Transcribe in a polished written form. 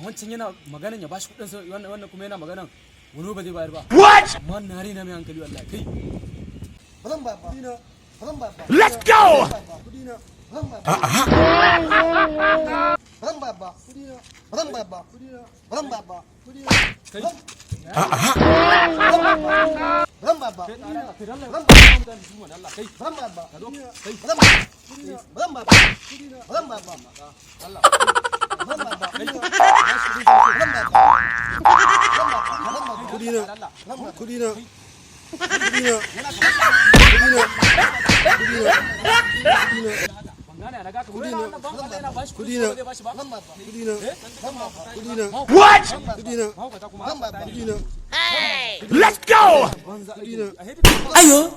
Wancan yana maganan ya bashi kudin sa wannan kuma yana maganan wani ba zai bayar ba. What? Amma na rena mai hankali wallahi kai. Let's go. What? Hey! Let's go. Ayo.